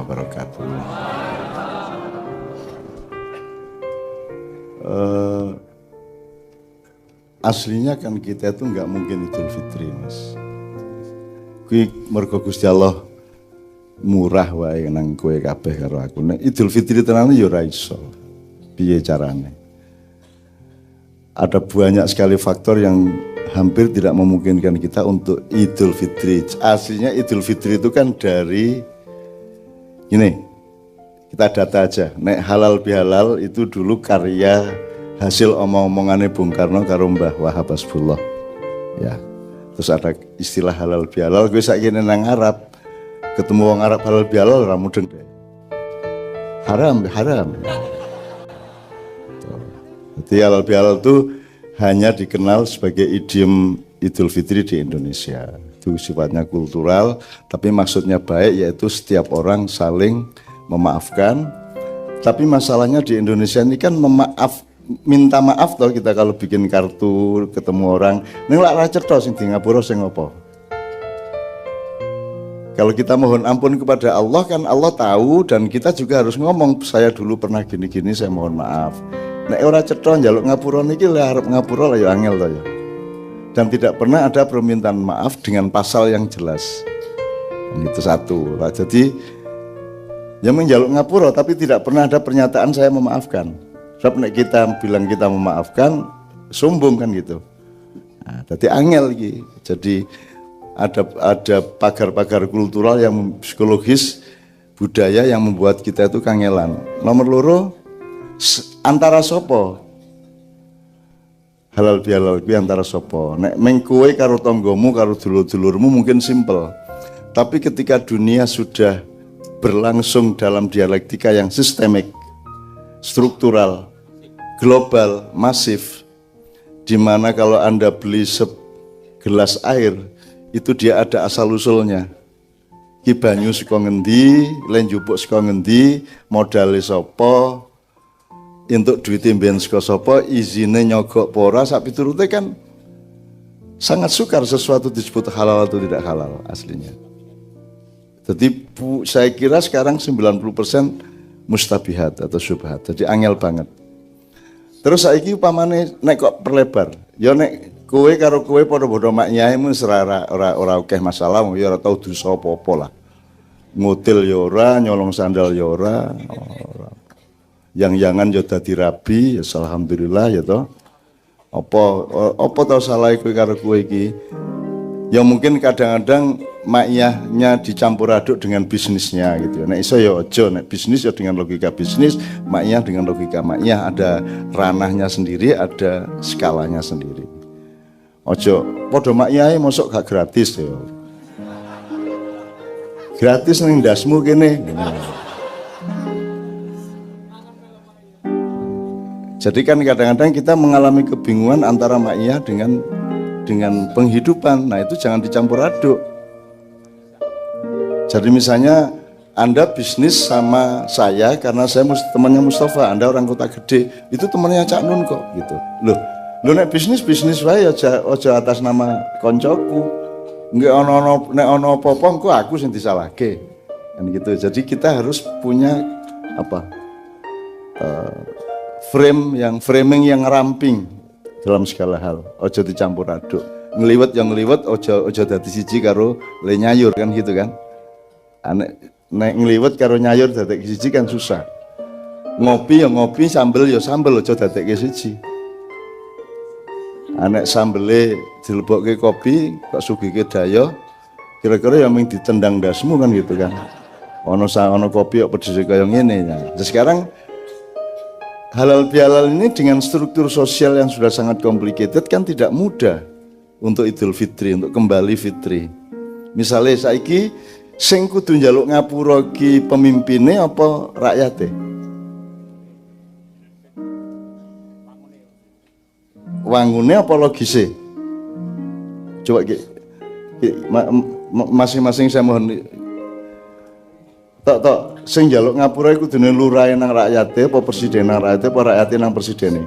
wabarakatuh. Aslinya kan kita itu nggak mungkin Idul Fitri, Mas. Kui mergo Gusti Allah murah wae nang kowe kabeh karo aku. Nek Idul Fitri tenan ya ora iso. Piye carane? Ada banyak sekali faktor yang hampir tidak memungkinkan kita untuk Idul Fitri. Aslinya Idul Fitri itu kan dari ini, kita data aja. Nek halal bihalal itu dulu karya hasil omong-omongannya Bung Karno karo Mbah Wahab Hasbullah. Ya. Terus ada istilah halal bihalal, gue saiki nang Arab ketemu wong Arab halal bihalal ora mudeng deh. Haram. Jadi halal bihalal itu hanya dikenal sebagai idiom Idul Fitri di Indonesia. Itu sifatnya kultural, tapi maksudnya baik, yaitu setiap orang saling memaafkan. Tapi masalahnya di Indonesia ini kan minta maaf toh kita kalau bikin kartu ketemu orang. Ning lak ra cetha sing di ngapura sing apa? Kalau kita mohon ampun kepada Allah kan Allah tahu, dan kita juga harus ngomong saya dulu pernah gini-gini, saya mohon maaf. Nek ora cetha njaluk ngapura niki lek arep ngapura lah ya angel to ya. Dan tidak pernah ada permintaan maaf dengan pasal yang jelas. Itu satu. Nah, jadi ya menjaluk ngapura tapi tidak pernah ada pernyataan saya memaafkan. Sebab nek kita bilang kita memaafkan, sombong kan gitu. Nah, jadi angel gitu. Jadi ada pagar-pagar kultural yang psikologis budaya yang membuat kita itu kangelan. Nomor loro, antara sopo halal bihalal kuwi antara sopo. Nek meng kowe karo tanggamu karo dulur-dulurmu mungkin simpel. Tapi ketika dunia sudah berlangsung dalam dialektika yang sistemik, struktural, global, masif, di mana kalau Anda beli segelas air itu dia ada asal-usulnya. Ki banyu saka ngendi, len njupuk saka ngendi, modale sapa, entuk duwite mben saka sapa, izine nyogok apa ora, sak piturute kan sangat sukar sesuatu disebut halal atau tidak halal aslinya. Jadi saya kira sekarang 90% mustabihat atau syubhat. Jadi angel banget. Terus saiki upamane nek kok perlebar, ya nek kowe karo kowe padha-padha mak nyaimu ora akeh masalah, ya ora tau dosa apa-apa lah. Ngutil ya ora, nyolong sandal ya ora. Yang ya dadi rabi, ya alhamdulillah ya toh. Apa tau salah kowe karo kowe iki? Ya mungkin kadang-kadang maiyahnya dicampur aduk dengan bisnisnya gitu. Nek iso ya aja, nek bisnis ya dengan logika bisnis, maiyah dengan logika maiyah, ada ranahnya sendiri, ada skalanya sendiri. Ojo padha makyahe mosok gak gratis ya. Gratis ning ndasmu kene. Jadi kan kadang-kadang kita mengalami kebingungan antara maiyah dengan penghidupan. Nah itu jangan dicampur aduk. Jadi misalnya Anda bisnis sama saya karena saya temannya Mustafa, Anda orang Kota Gede, itu temannya Cak Nun kok gitu. Loh nek bisnis wae aja atas nama koncoku. Nggak nek ono apa-apa engko aku sing disalahke. Kan gitu. Jadi kita harus punya framing yang ramping dalam segala hal. Ojo dicampur aduk. Ngliwet yang ngliwet, ojo dadi siji karo le nyayur kan gitu kan. Nek ngliwet karo nyayur dadekke siji kan susah. Ngopi ya ngopi, sambel ya sambel, ojo dadekke siji. Nek sambele dilebokke kopi, kok sugihke daya, kira-kira yang ditendang dasmu kan gitu kan. Ono kopi kok pedhes kaya ngene ya. Nah, sekarang halal bihalal ini dengan struktur sosial yang sudah sangat complicated kan tidak mudah untuk Idul Fitri, untuk kembali fitri. Misalnya saiki sing kudu njaluk ngapura ki pemimpine apa rakyate? Wangune apa logise? Coba masing-masing saya mohon tok sing njaluk ngapura iku kudune lurahe nang rakyate apa presiden nang rakyate apa rakyate nang presidene.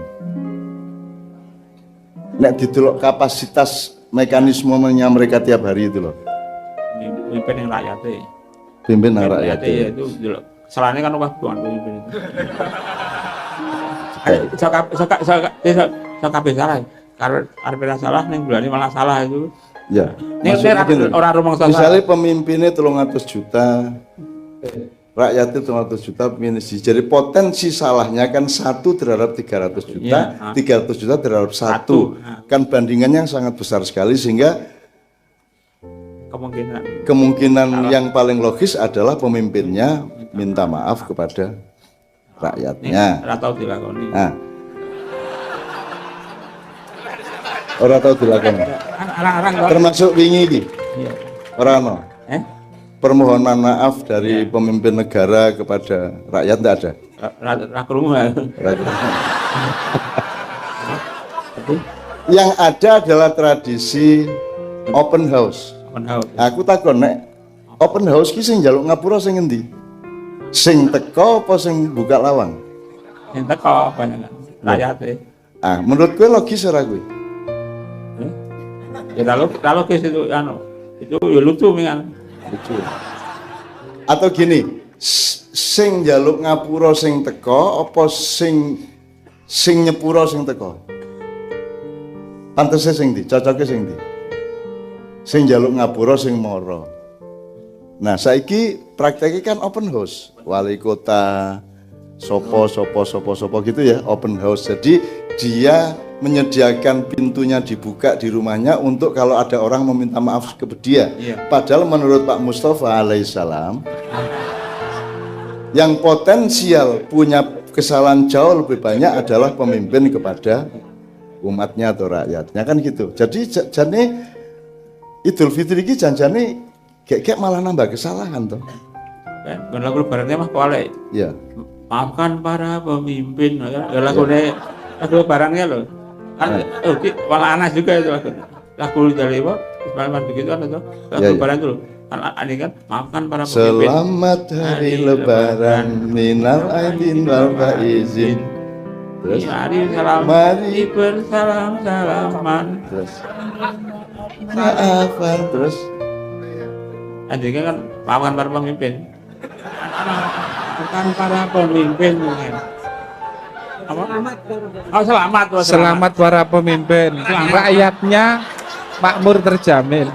Nek didelok kapasitas mekanismenya mereka tiap hari itu loh. Mimpin yang rakyate. Pimpin nang rakyat. Iya itu salahnya kan wah tuan pimpin itu. Sok kabeh salah. Kalau arep salah ning bulane malah salah itu. Ya. Ning ora rumangsa. Misalnya pemimpinnya 300 juta, rakyatnya 300 juta, jadi potensi salahnya kan 1 terhadap 300 juta, 300 juta terhadap 1. Kan bandingannya sangat besar sekali sehingga kemungkinan yang paling logis adalah pemimpinnya minta maaf kepada rakyatnya. Ora tau dilakoni. Nah. Ora tau dilakoni. Termasuk wingi iki. Iya. Ora ono. Permohonan maaf dari pemimpin negara kepada rakyat tidak ada. Ra krungu. Yang ada adalah tradisi open house. Aku takon nek open house ki sing njaluk ngapura sing endi? Sing teko apa sing buka lawang? Sing teko banyak rakyat e. Menurut gue logis ora kuwi? Ya logis itu itu ya lucu mingan. Lucu. Atau gini, sing njaluk ngapura sing teko apa sing nyepura sing teko? Pantese sing ndi? Cocoke sing ndi? Sing njaluk ngapura sing mara. Nah, saiki prakteknya kan open house. Wali kota sopo gitu ya, open house. Jadi dia menyediakan pintunya dibuka di rumahnya untuk kalau ada orang meminta maaf ke dia. Padahal menurut Pak Mustafa alaihissalam yang potensial punya kesalahan jauh lebih banyak adalah pemimpin kepada umatnya atau rakyatnya kan gitu. Jadi Idul Fitri ini janjane kayak malah nambah kesalahan toh. Kan lagu lebarannya mah kuale. Iya. Maafkan para pemimpin ya lagu lebarannya loh. Kan malah anas juga itu lagu dari apa? Selamat begitu kan itu. Lagu lebaran itu loh. Ini kan maafkan para pemimpin. Selamat hari lebaran minal aidin wal faizin. Terus mari bersalam-salaman. Terus maafkan terus. Adiknya kan maafkan para pemimpin. Maafkan para pemimpin mungkin. Apa? Selamat para pemimpin. Rakyatnya makmur terjamin.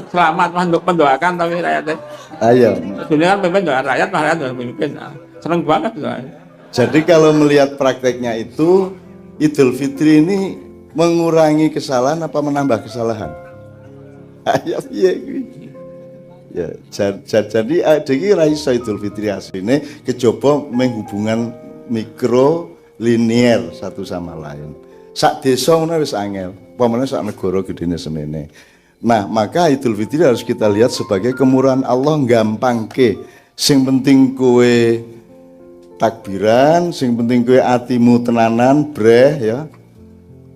Selamat mendoakan tapi rakyatnya. Ayo. Sebenarnya kan pemimpin doa rakyat, rakyat doa pemimpin. Seneng banget doa. Jadi kalau melihat prakteknya itu Idul Fitri ini mengurangi kesalahan apa menambah kesalahan? Ayo piye kuwi? Ya, jadi iki ra iso Idul Fitri asline kejaba menghubungan mikro linier satu sama lain. Sak desa ngono wis angel, pamane sak negara gedene semene. Nah, maka Idul Fitri harus kita lihat sebagai kemurahan Allah gampangke. Sing penting kowe takbiran, sing penting kowe atimu tenanan, breh ya.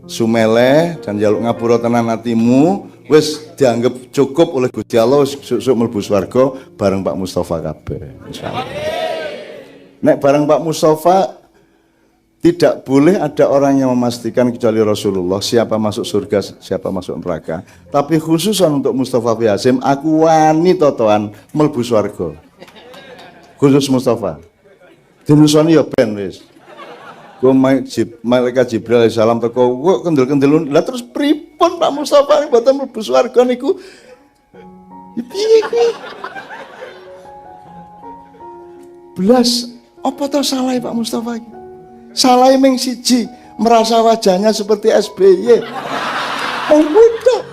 Sumeleh dan jaluk ngapura tenan atimu wis dianggap cukup oleh Gusti Allah sesuk mlebu swarga bareng Pak Mustafa kabeh insyaallah. Nek bareng Pak Mustafa tidak boleh ada orang yang memastikan kecuali Rasulullah siapa masuk surga, siapa masuk neraka. Tapi khususan untuk Mustafa Fi Hasim, aku wani totoan mlebu swarga. Khusus Mustafa. Dinusoni ya ben wis. Ku malaikat Jibril alaihissalam teko kok kendel-kendel. Lah terus pripun Pak Mustafa mboten mlebu swarga niku? Piye kuwi? Blas apa to salah Pak Mustafa iki? Salah ming siji, merasa wajahnya seperti SBY. Mengkutuk.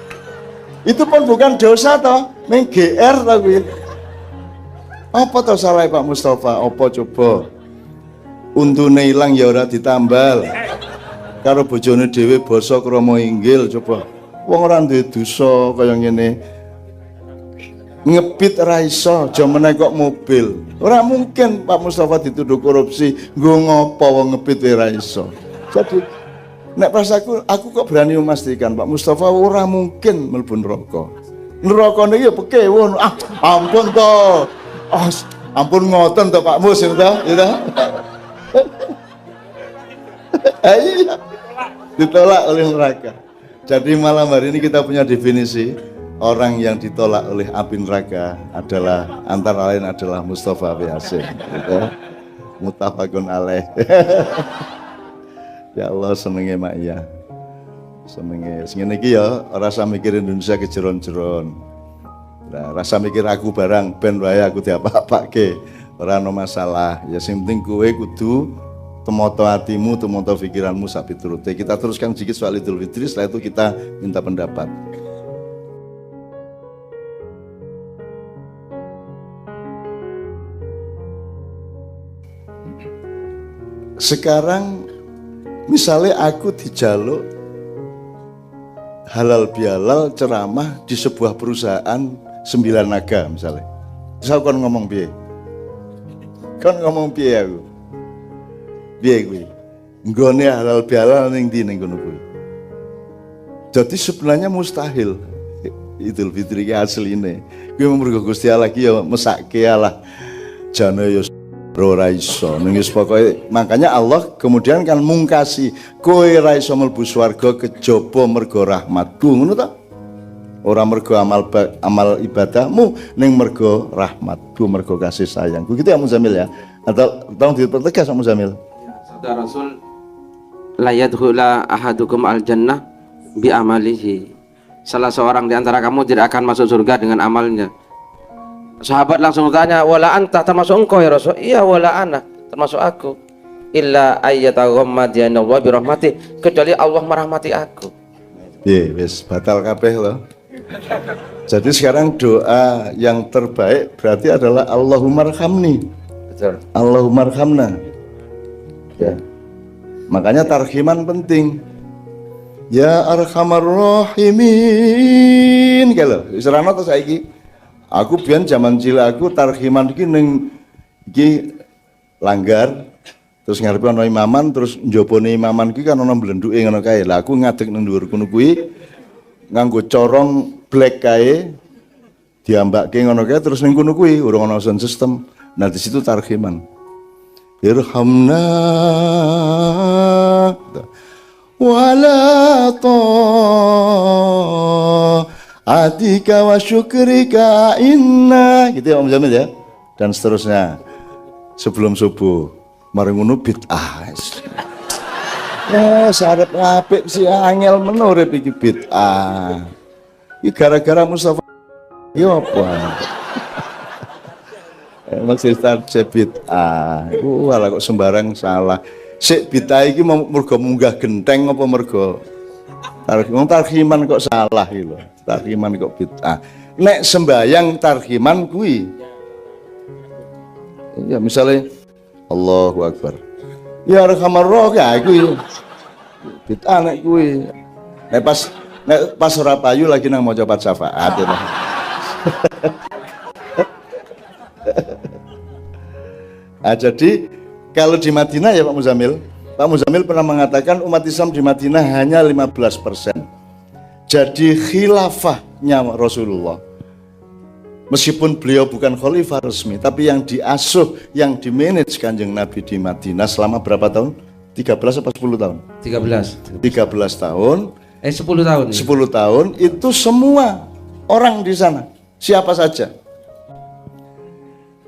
Itu pun bukan dosa toh, ming GR toh kuwi. Apa toh salah Pak Mustafa? Apa coba? Untune ilang ya ora ditambal. Karo bojone dhewe basa krama inggil coba. Wong ora duwe dosa kaya ngene. Ngepit ra iso, aja meneh kok mobil. Ora mungkin Pak Mustafa dituduh korupsi, nggo ngopo wong ngepit ora iso. Jadi nek pas aku kok berani memastikan Pak Mustafa ora mungkin mlebu neraka. Nerakane ya pekewon. Ampun to. Ampun ngoten to Pak Mus ya to, ya. Iya. Ditolak oleh neraka. Jadi malam hari ini kita punya definisi orang yang ditolak oleh api neraka adalah antara lain adalah Mustafa B. Hasim. Gitu. Mutafakun alaih. Ya Allah senenge mak iya. Senenge ngene iki ya ora usah mikir Indonesia kejeron-jeron. Nah, rasa mikir aku barang ben wae aku diapa-apake. Ora ono masalah. Ya sing penting kowe kudu temoto hatimu, temoto pikiranmu sak piturute. Kita teruskan sedikit soal Idul Fitri, setelah itu kita minta pendapat. Sekarang misalnya aku dijaluk halal bihalal ceramah di sebuah perusahaan 9 naga misalnya. Terus aku kan ngomong piye? Kan ngomong piye aku? Piye kuwi? Nggone halal bihalal ning ndi ning kono kuwi. Jadi sebenarnya mustahil Idul Fitri ki asline. Kuwi mergo Gusti Allah ki ya mesake Allah jane ya ora iso ning wis pokoke makanya Allah kemudian kan mungkasi kowe ra iso mlebu swarga kejaba mergo rahmatku ngono ta ora mergo amal ibadahmu ning mergo rahmatku mergo kasih sayangku gitu ya Muzamil ya atau tolong dipertegas sama Muzamil sabda Rasul la yadkhula ahadukum al jannah bi amalihi salah seorang di antara kamu tidak akan masuk surga dengan amalnya. Sahabat langsung tanya, wala anta termasuk engkau ya Rasul? Iya wala ana termasuk aku. Illa ayyataghammadiyana Allah birahmati kecuali Allah merahmati aku. Iya, wis batal kabeh loh. Jadi sekarang doa yang terbaik berarti adalah Allahumma arhamni. Betul. Allahumma arhamna. Ya. Makanya tarhiman penting. Ya arhamar rahimin. Kalau istilahnya terus saiki aku biyen zaman cilik aku tarhiman iki ning iki langgar terus ngarepe ana imaman terus njopone imaman iki kan ana blenduke ngono kae. Lah aku ngadeg nang dhuwur kono kuwi nganggo corong black kae diambake ngono kae terus ning kono kuwi urung ana sound system. Nah di situ tarhiman. Irhamna wala atika wa syukrika inna gitu ya Om Jamil ya dan seterusnya sebelum subuh mari ngono bid'ah sarep apik si angel menurip iki bid'ah iki gara-gara Mustafa yo apa maksud start bid'ah wala kok sembarang salah sik bid'ah iki mergo munggah genteng apa mergo tarhiman kok salah iki lho tarhiman kok bid'ah. Nek sembayang tarhiman kuwi. Ya misalnya Allahu Akbar. Ya arhamar rahim kuwi. Bid'ah nek kuwi. Nek pas ora payu lagi nang maca syafaat ya. Nah, jadi kalau di Madinah ya Pak Muzamil pernah mengatakan umat Islam di Madinah hanya 15%. Jadi khilafahnya Rasulullah meskipun beliau bukan khalifah resmi tapi yang diasuh, yang dimanage Kanjeng Nabi di Madinah selama berapa tahun? 13 atau 10 tahun? 13 tahun 10 tahun 10 tahun itu semua orang di sana siapa saja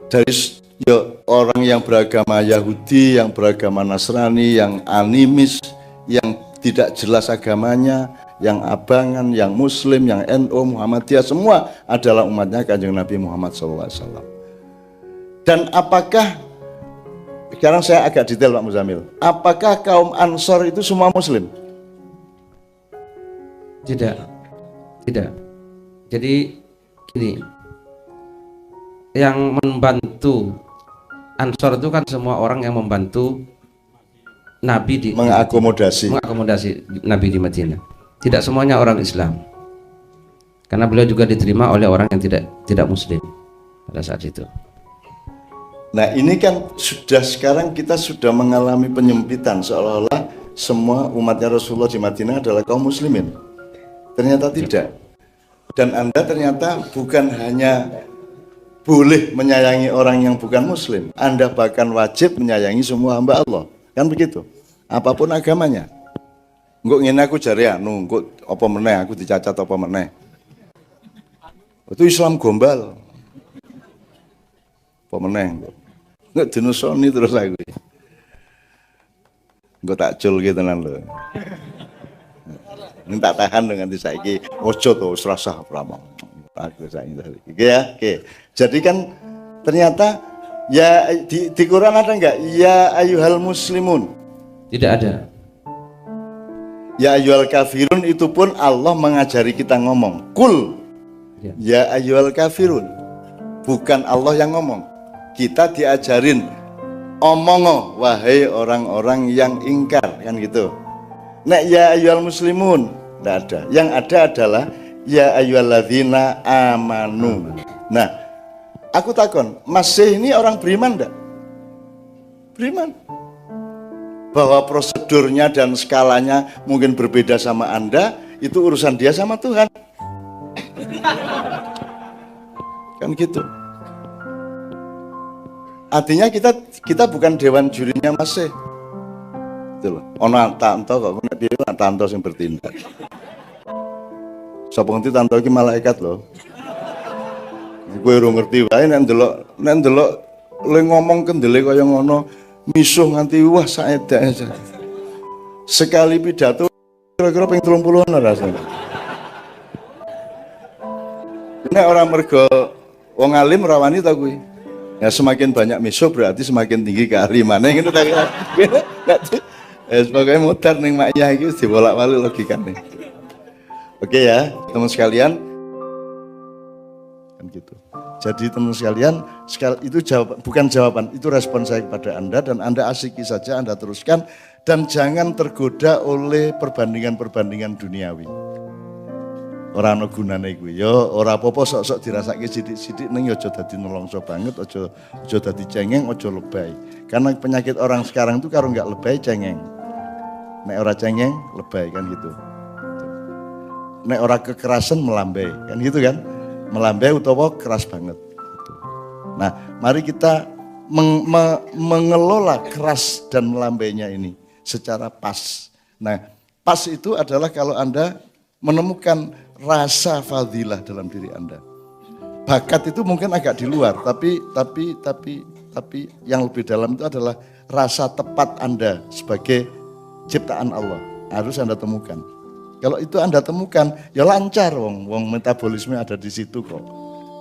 dari ya, orang yang beragama Yahudi, yang beragama Nasrani, yang animis, yang tidak jelas agamanya, yang abangan, yang Muslim, yang NU, Muhammadiyah, semua adalah umatnya Kanjeng Nabi Muhammad SAW. Dan apakah, sekarang saya agak detail Pak Muzamil, apakah kaum Ansor itu semua Muslim? Tidak. Jadi gini, yang membantu Ansor itu kan semua orang yang membantu Nabi di mengakomodasi Nabi di Madinah. Tidak semuanya orang Islam, karena beliau juga diterima oleh orang yang tidak Muslim pada saat itu. Nah ini kan sekarang kita sudah mengalami penyempitan seolah-olah semua umatnya Rasulullah di Madinah adalah kaum muslimin. Ternyata tidak. Dan Anda ternyata bukan hanya boleh menyayangi orang yang bukan muslim, Anda bahkan wajib menyayangi semua hamba Allah. Kan begitu. Apapun agamanya. Engko ngene aku jare anu, engko apa meneh aku dicacat apa meneh. Itu Islam gombal. Apa meneh? Nggak dinusoni terus aku. Gue tak cul gitu nan lho. Ini tak tahan dengan saiki ojo to serasa pramang. Aku saiki tadi. Oke ya, oke. Jadi kan ternyata ya di Quran ada enggak? Ya ayyuhal muslimun. Tidak ada. Ya ayyuhal kafirun itu pun Allah mengajari kita ngomong. Kul. Ya ayyuhal kafirun. Bukan Allah yang ngomong. Kita diajarin omongo wahai orang-orang yang ingkar kan gitu. Nek ya ayyuhal muslimun enggak ada. Yang ada adalah ya ayyuhalladzina amanu. Nah, aku takon, masih ini orang beriman enggak? Beriman. Bahwa prosedurnya dan skalanya mungkin berbeda sama Anda, itu urusan dia sama Tuhan. Kan gitu. Artinya kita bukan dewan jurinya masih. Gitu loh. Ono tanto kok nek piye tanto sing bertindak. Sapa ngerti tanto iki malaikat loh. Kowe ora ngerti wae nek ndelok le ngomong kendele kaya ngono misuh nganti wah saedak. Sekali pidato kira-kira ping 30-an rasane. Nek ora mergo wong alim ora wani ta kuwi. Ya semakin banyak misuh berarti semakin tinggi kealimannya gitu tak kira. Sebagai mutar ning maknya iki dibolak-balik logikane. Oke ya, teman sekalian. Kan gitu. Jadi teman sekalian, itu jawaban, bukan jawaban, itu respon saya kepada Anda dan Anda asiki saja, Anda teruskan dan jangan tergoda oleh perbandingan-perbandingan duniawi. Ora ana gunane kuwi. Ya ora apa-apa sok-sok dirasake sithik-sithik ning ya aja dadi nelongso banget, aja dadi cengeng, aja lebay. Karena penyakit orang sekarang itu karo enggak lebay cengeng. Nek ora cengeng lebay kan gitu. Nek ora kekerasan melambai kan gitu kan. Melambai utawa keras banget. Nah, mari kita mengelola keras dan melambainya ini secara pas. Nah, pas itu adalah kalau Anda menemukan rasa fadilah dalam diri Anda. Bakat itu mungkin agak di luar, tapi yang lebih dalam itu adalah rasa tepat Anda sebagai ciptaan Allah. Harus Anda temukan. Kalau itu Anda temukan, ya lancar wong metabolisme ada di situ kok.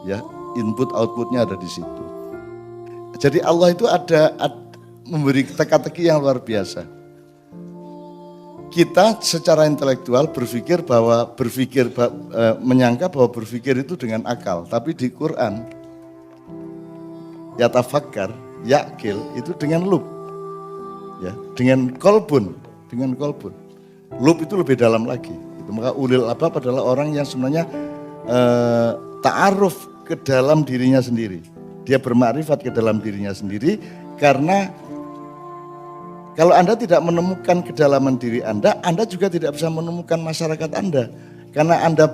Ya, input outputnya ada di situ. Jadi Allah itu ada memberi teka-teki yang luar biasa. Kita secara intelektual menyangka bahwa berpikir itu dengan akal, tapi di Quran ya tafakkar, yakil itu dengan lub. Ya, dengan kolbun. Lub itu lebih dalam lagi. Maka ulil albab adalah orang yang sebenarnya ta'aruf ke dalam dirinya sendiri. Dia bermakrifat ke dalam dirinya sendiri karena kalau Anda tidak menemukan kedalaman diri Anda juga tidak bisa menemukan masyarakat Anda. Karena Anda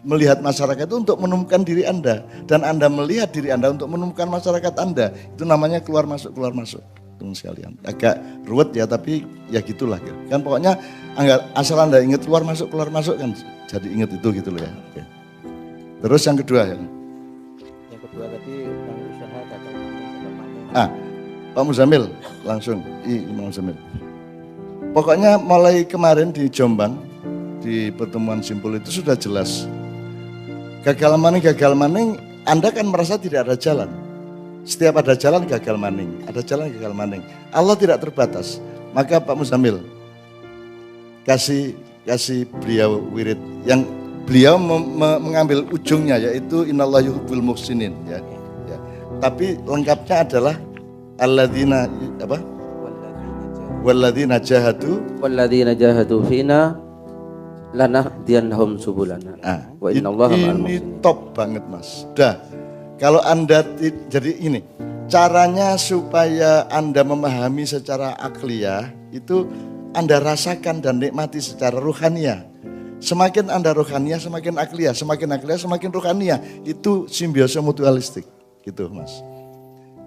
melihat masyarakat itu untuk menemukan diri Anda. Dan Anda melihat diri Anda untuk menemukan masyarakat Anda. Itu namanya keluar masuk. Teman sekalian. Agak ruwet ya, tapi ya gitulah. Kan pokoknya asal Anda ingat keluar masuk kan jadi ingat itu gitu loh ya. Oke. Terus yang kedua ya. Yang kedua tadi Bang Usaha kata Pak Muzamil langsung, Imam Muzamil. Pokoknya mulai kemarin di Jombang, di pertemuan simpul itu sudah jelas. Gagal maning, Anda kan merasa tidak ada jalan. Setiap ada jalan gagal maning, ada jalan gagal maning. Allah tidak terbatas. Maka Pak Muzamil kasih beliau wirid yang beliau mengambil ujungnya yaitu innallaha yuhibbul muhsinin ya. Tapi lengkapnya adalah alladzina apa? Walladzina jahadu fina lanahdiyannahum subulana. Wa innallaha ma'al muhsinin. Ini top banget Mas. Kalau Anda jadi ini caranya supaya Anda memahami secara akliyah itu Anda rasakan dan nikmati secara ruhaniyah. Semakin Anda ruhaniyah semakin akliyah, semakin akliyah semakin ruhaniyah. Itu simbiosis mutualistik gitu Mas.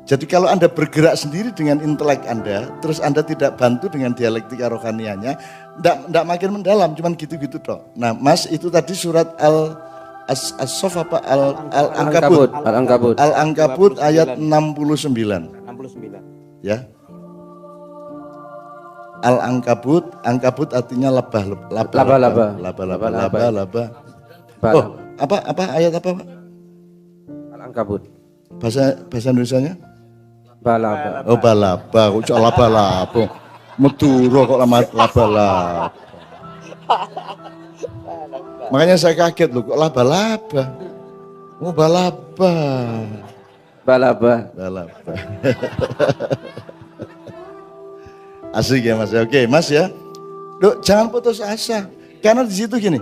Jadi kalau Anda bergerak sendiri dengan intelek Anda, terus Anda tidak bantu dengan dialektika rohanianya, enggak makin mendalam, cuman gitu-gitu toh. Nah Mas itu tadi surat As-Sof apa Al-Ankabut. Al-Ankabut. Al-Ankabut ayat 69. 69. Ya. Al-Ankabut, Ankabut artinya lebah, laba. Oh, apa ayat apa, Pak? Al-Ankabut. Bahasa Indonesianya? Balaba. Oh, balaba. Kok laba-laba. Meduro kok laba-laba. Makanya saya kaget loh, kok laba-laba. Oh, balaba. Asik ya Mas. Oke, Mas ya. Duh, jangan putus asa. Karena di situ gini.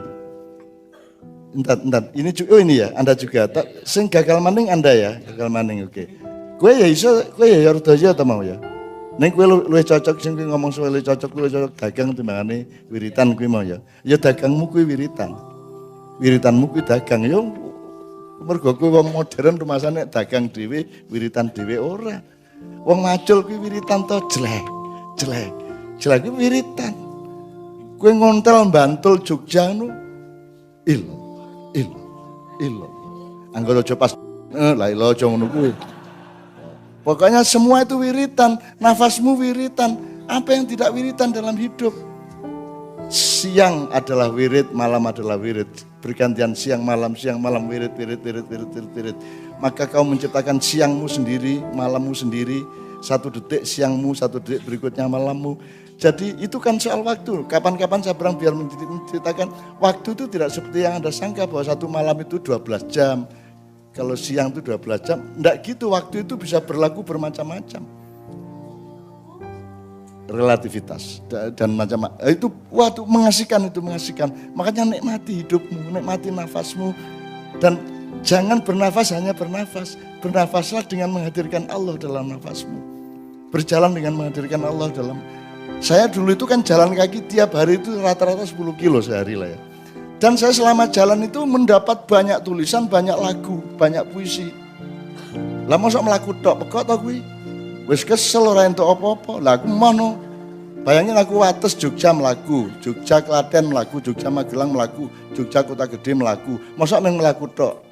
Entar. Ini ya, Anda juga. Sing gagal maning Anda ya, gagal maning. Oke. Kowe ya iso, kowe ya rada ya ta mau ya. Ning kowe luwih cocok sing ngomong soal luwih cocok dagang timbangane wiritan kuwi mau ya. Ya dagangmu kuwi wiritan. Wiritanmu kuwi dagang ya. Mergo kowe wong modern rumasane dagang dhewe, wiritan dhewe ora. Wong macul kuwi wiritan to jelek kuwi wiritan. Kowe ngontel Bantul Jogja nu il. Anggere aja pas la ilaha aja ngono kuwi. Pokoknya semua itu wiritan, nafasmu wiritan. Apa yang tidak wiritan dalam hidup? Siang adalah wirid, malam adalah wirid. Bergantian siang malam, wirid. Maka kau menciptakan siangmu sendiri, malammu sendiri. 1 detik siangmu, 1 detik berikutnya malammu. Jadi itu kan soal waktu. Kapan-kapan saya bilang biar menceritakan waktu itu tidak seperti yang Anda sangka bahwa 1 malam itu 12 jam. Kalau siang itu 12 jam. Enggak gitu, waktu itu bisa berlaku bermacam-macam. Relativitas dan macam itu waktu mengasihkan. Makanya nikmati hidupmu, nikmati nafasmu. Dan jangan bernafas hanya bernafas. Bernafaslah dengan menghadirkan Allah dalam nafasmu. Berjalan dengan menghadirkan Allah dalam. Saya dulu itu kan jalan kaki tiap hari itu rata-rata 10 kilo sehari lah ya. Dan saya selama jalan itu mendapat banyak tulisan, banyak lagu, banyak puisi. Lah mosok mlaku tok pekok to kuwi. Wis kesel ora entuk apa-apa. Lah aku mono. Bayangin aku wates Jogja mlaku, Jogja Klaten mlaku, Jogja Magelang mlaku, Jogja Kota Gede mlaku. Mosok meng mlaku tok.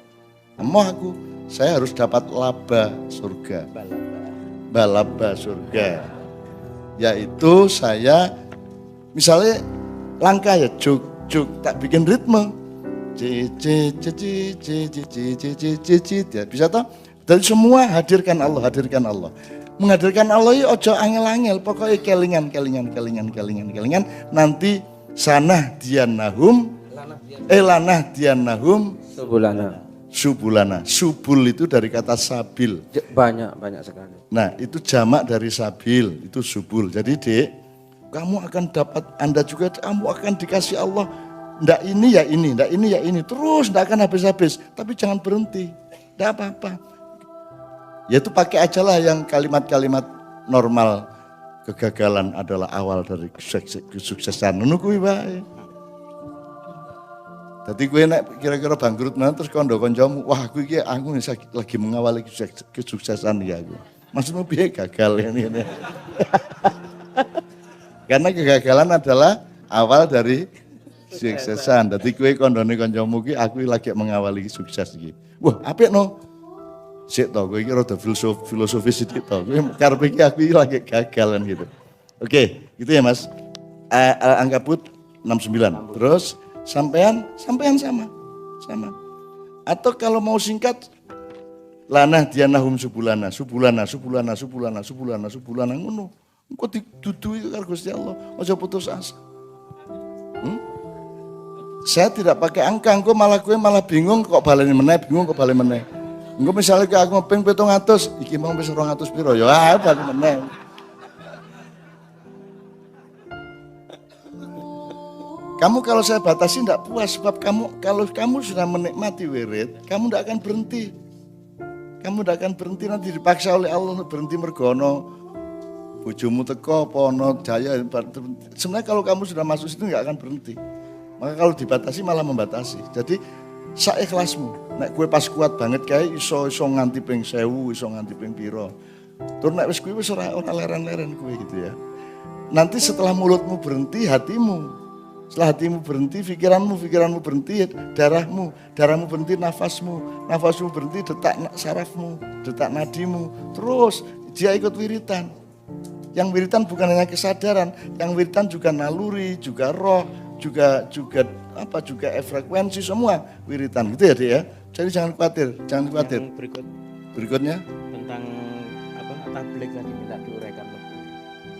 Emoh aku, saya harus dapat laba surga. Balaba surga. Yaitu saya misalnya langkah ya jog tak bikin ritme ya bisa toh dari semua hadirkan Allah menghadirkan Allah ya ojo angel-angel pokoknya kelingan nanti lanah diannahum subulana subul itu dari kata sabil banyak sekali. Nah itu jamak dari sabil itu subul. Jadi Dek, kamu akan dapat, Anda juga kamu akan dikasih Allah. Ndak ini ya ini, terus ndak akan habis-habis. Tapi jangan berhenti, ndak apa-apa. Yaitu pakai aja lah yang kalimat-kalimat normal. Kegagalan adalah awal dari kesuksesan. Ngono kuwi wae. Dadi kowe nek kira-kira bangkrut mana terus kondo kancamu, wah aku lagi mengawali kesuksesan ya aku. Maksudmu piye gagal ini. Karena kegagalan adalah awal dari suksesan. Dadi kowe kondone kancamu ki aku lagi mengawali sukses iki. Wah, apik no. Sik to kowe iki rada filosofis sithik to. Kowe karepe iki aku lagi gagal kan gitu. Oke, gitu ya Mas. Ankabut 69. Terus sampean sama. Atau kalau mau singkat lanah diannahum subulana ngono. Engko didudui karo Gusti Allah. Aja putus asa. Saya tidak pakai angka, engko malah bingung kok baleni meneh, Engko misalnya aku ngeping 700, iki mau wis 200 piro ya bali meneh. Kamu kalau saya batasi tidak puas sebab kalau kamu sudah menikmati wirid, kamu tidak akan berhenti. Kamu tidak akan berhenti nanti dipaksa oleh Allah untuk berhenti mergono. Bojomu teko pono jaya. Sebenarnya kalau kamu sudah masuk situ nggak akan berhenti. Maka kalau dibatasi malah membatasi. Jadi saikhlasmu. Nek kue pas kuat banget kayak iso nganti ping 1000, iso nganti ping piro. Tur nek wis kuwi wis ora leren-leren kuwi gitu ya. Nanti setelah mulutmu berhenti, hatimu Setelah hatimu berhenti, pikiranmu berhenti, darahmu berhenti, nafasmu berhenti, detak sarafmu, detak nadimu. Terus dia ikut wiritan. Yang wiritan bukan hanya kesadaran, yang wiritan juga naluri, juga roh, juga frekuensi semua wiritan gitu ya Dek ya. Jadi jangan khawatir. Yang Berikutnya tentang tablik tadi minta diuraikan lebih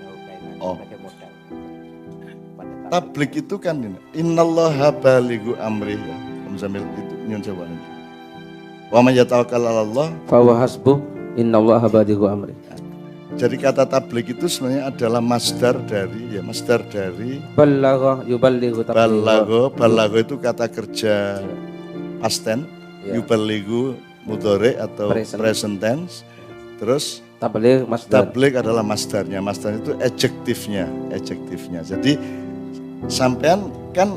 jauh kaitannya sebagai modal. tablik itu kan ini. Innallaha balighu amri ya. Sambil itu nyun coba. Wa may yatawakkal 'alallah fa huwa hasbuh innallaha balighu amri. Jadi kata tablik itu sebenarnya adalah masdar dari balagha yuballighu tabligha. Balagha itu kata kerja past tense, yuballighu mudhari atau present tense. Terus tabligh masdar. Tabligh adalah masdarnya. Masdar itu adjektifnya. Jadi sampean kan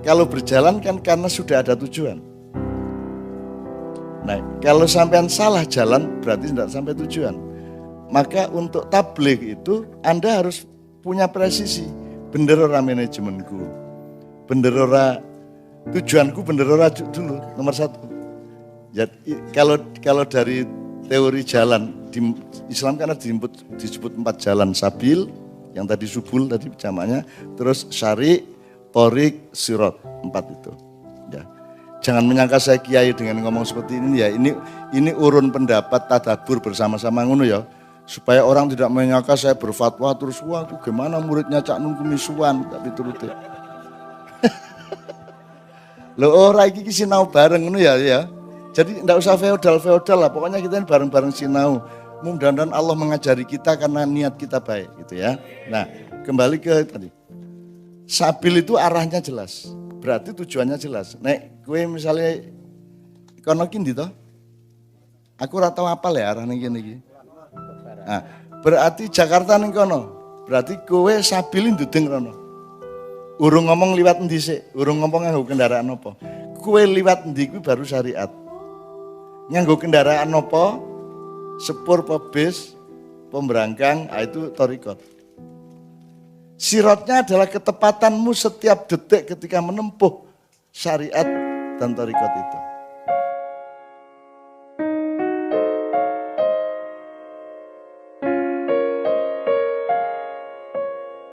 kalau berjalan kan karena sudah ada tujuan. Nah, kalau sampean salah jalan berarti tidak sampai tujuan. Maka untuk tabligh itu Anda harus punya presisi. Bener ora manajemenku. Bener ora tujuanku, bener ora dulu nomor satu. Ya, kalau dari teori jalan di Islam karena disebut 4 jalan sabil, yang tadi subul tadi jamaknya, terus syari, torik, sirat, 4 itu. Ya. Jangan menyangka saya kiai dengan ngomong seperti ini ya. Ini urun pendapat tadabur bersama-sama ngono ya. Supaya orang tidak menyangka saya berfatwa terus wah gimana muridnya Cak Nun kumisuan tapi turuti. Loh ora iki sinau bareng ngono ya. Jadi enggak usah feodal lah, pokoknya kita ini bareng-bareng sinau. Mudah-mudahan Allah mengajari kita karena niat kita baik gitu ya. Nah, kembali ke tadi. Sabil itu arahnya jelas. Berarti tujuannya jelas. Nek kowe misalnya kono ki ndi to? Aku ora tau apal ya arah ning kene iki. Nah, berarti Jakarta ning kono. Berarti kowe sabil ndudeng rono. Urung ngomong liwat endi sik, urung ngomong nganggo kendaraan apa. Kowe liwat endi kuwi baru syariat. Nganggo kendaraan apa? Sepur apa bis, pemberangkang, itu thariqat. Siratnya adalah ketepatanmu setiap detik ketika menempuh syariat dan thariqat itu.